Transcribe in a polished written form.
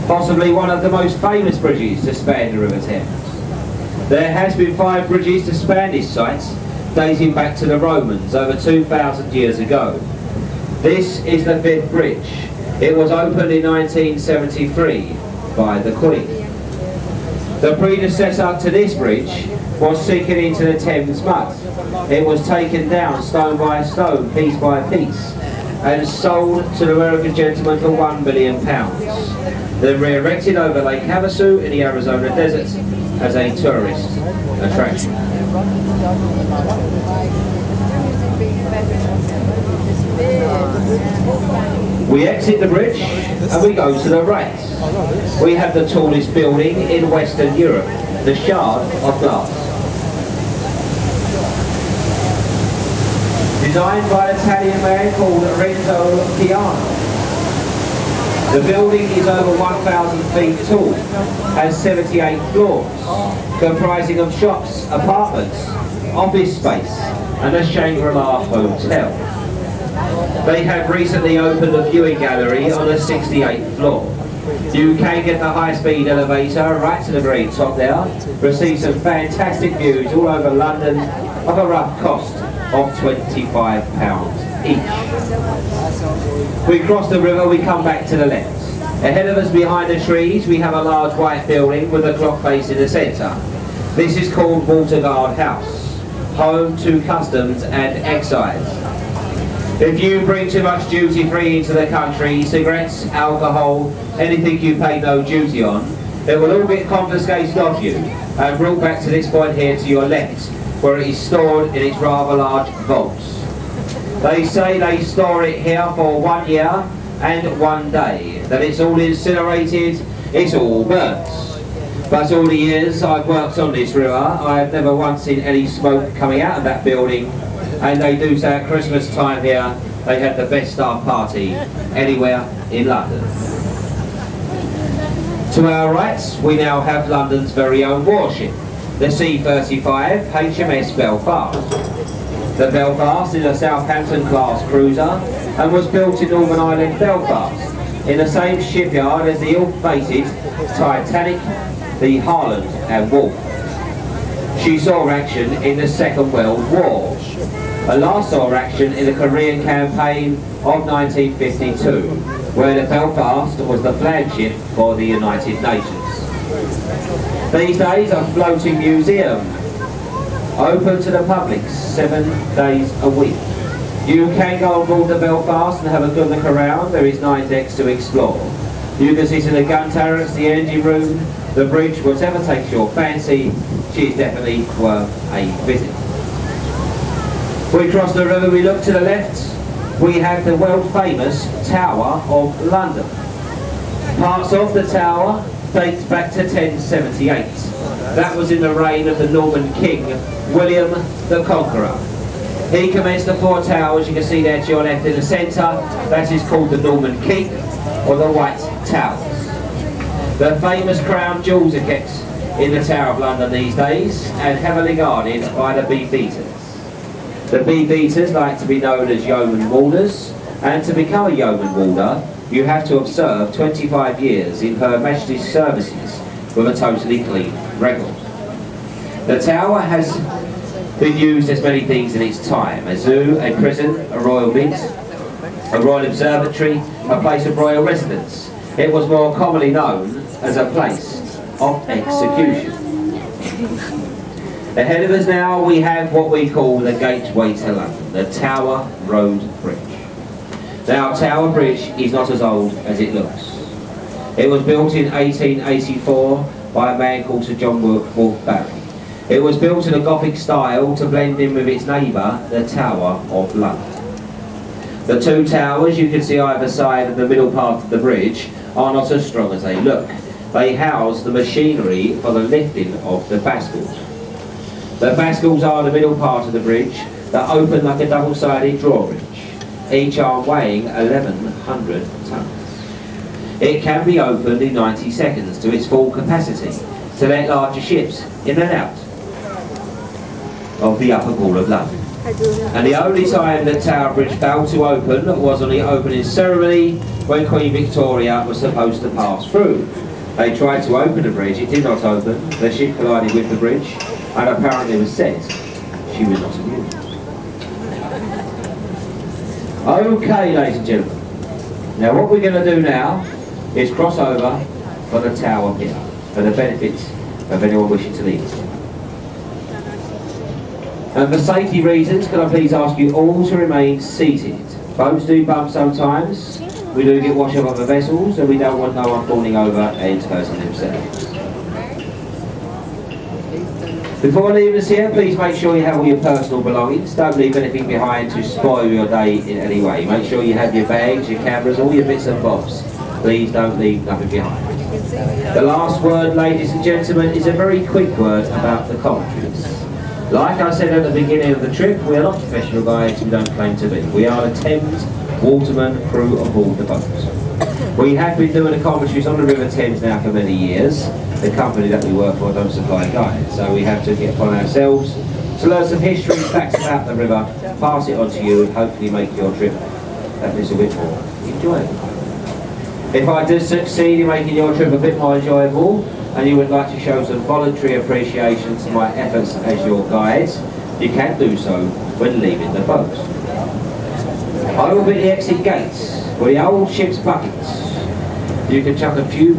possibly one of the most famous bridges to span the River Thames. There has been 5 bridges to span this site, dating back to the Romans over 2,000 years ago. This is the 5th bridge. It was opened in 1973 by the Queen. The predecessor to this bridge was sinking into the Thames mud. It was taken down stone by stone, piece by piece, and sold to the American gentleman for £1 million. Then re-erected over Lake Havasu in the Arizona desert as a tourist attraction. We exit the bridge and we go to the right. We have the tallest building in Western Europe, the Shard of Glass. Designed by an Italian man called Renzo Piano. The building is over 1,000 feet tall, has 78 floors, comprising of shops, apartments, office space and a Shangri-La hotel. They have recently opened a viewing gallery on the 68th floor. You can get the high-speed elevator right to the very top there, receive some fantastic views all over London of a rough cost of £25 each. We cross the river, we come back to the left. Ahead of us behind the trees we have a large white building with a clock face in the centre. This is called Waterguard House, home to customs and excise. If you bring too much duty free into the country, cigarettes, alcohol, anything you pay no duty on, it will all get confiscated off you and brought back to this point here to your left, where it is stored in its rather large vaults. They say they store it here for 1 year and 1 day, that it's all incinerated, it's all burnt. But all the years I've worked on this river, I have never once seen any smoke coming out of that building, and they do say at Christmas time here, they had the best staff party anywhere in London. To our right, we now have London's very own warship, the C-35 HMS Belfast. The Belfast is a Southampton-class cruiser and was built in Northern Ireland, Belfast, in the same shipyard as the ill-fated Titanic, the Harland and Wolff. She saw action in the Second World War, and last saw action in the Korean campaign of 1952, where the Belfast was the flagship for the United Nations. These days a floating museum, open to the public 7 days a week. You can go on board the Belfast and have a good look around. There is 9 decks to explore. You can sit in the gun turrets, the engine room, the bridge, whatever takes your fancy. She is definitely worth a visit. We cross the river, we look to the left, we have the world famous Tower of London. Parts of the tower dates back to 1078. That was in the reign of the Norman king, William the Conqueror. He commenced the 4 towers you can see there to your left in the centre. That is called the Norman Keep, or the White Towers. The famous crown jewels are kept in the Tower of London these days, and heavily guarded by the Beefeaters. The Beefeaters like to be known as yeoman warders, and to become a yeoman warder, you have to have served 25 years in Her Majesty's services with a totally clean record. The tower has been used as many things in its time: a zoo, a prison, a royal mint, a royal observatory, a place of royal residence. It was more commonly known as a place of execution. Ahead of us now we have what we call the gateway to London, the Tower Road Bridge. Now Tower Bridge is not as old as it looks. It was built in 1884 by a man called Sir John Wolfe Barry. It was built in a Gothic style to blend in with its neighbour, the Tower of London. The 2 towers you can see either side of the middle part of the bridge are not as strong as they look. They house the machinery for the lifting of the bascles. The bascles are the middle part of the bridge that open like a double-sided drawbridge, each arm weighing 1,100 tonnes. It can be opened in 90 seconds to its full capacity to let larger ships in and out of the upper pool of London. And the only time that Tower Bridge failed to open was on the opening ceremony when Queen Victoria was supposed to pass through. They tried to open the bridge, it did not open, the ship collided with the bridge and apparently was said she was not immune. Okay, ladies and gentlemen, now what we're going to do now is cross over for the Tower Pier for the benefit of anyone wishing to leave us. And for safety reasons, can I please ask you all to remain seated? Boats do bump sometimes, we do get washed up on the vessels, and we don't want no one falling over and hurting themselves. Before leaving us here, please make sure you have all your personal belongings. Don't leave anything behind to spoil your day in any way. Make sure you have your bags, your cameras, all your bits and bobs. Please don't leave nothing behind. The last word, ladies and gentlemen, is a very quick word about the commentaries. Like I said at the beginning of the trip, we are not professional guides, we don't claim to be. We are the Thames waterman crew aboard the boat. We have been doing the commentaries on the River Thames now for many years. The company that we work for don't supply guides, so we have to get upon ourselves to learn some history, facts about the river, pass it on to you and hopefully make your trip that little bit more enjoyable. If I do succeed in making your trip a bit more enjoyable, and you would like to show some voluntary appreciation to my efforts as your guides, you can do so when leaving the boat. I will be at the exit gates, where the old ship's buckets. You can chuck a few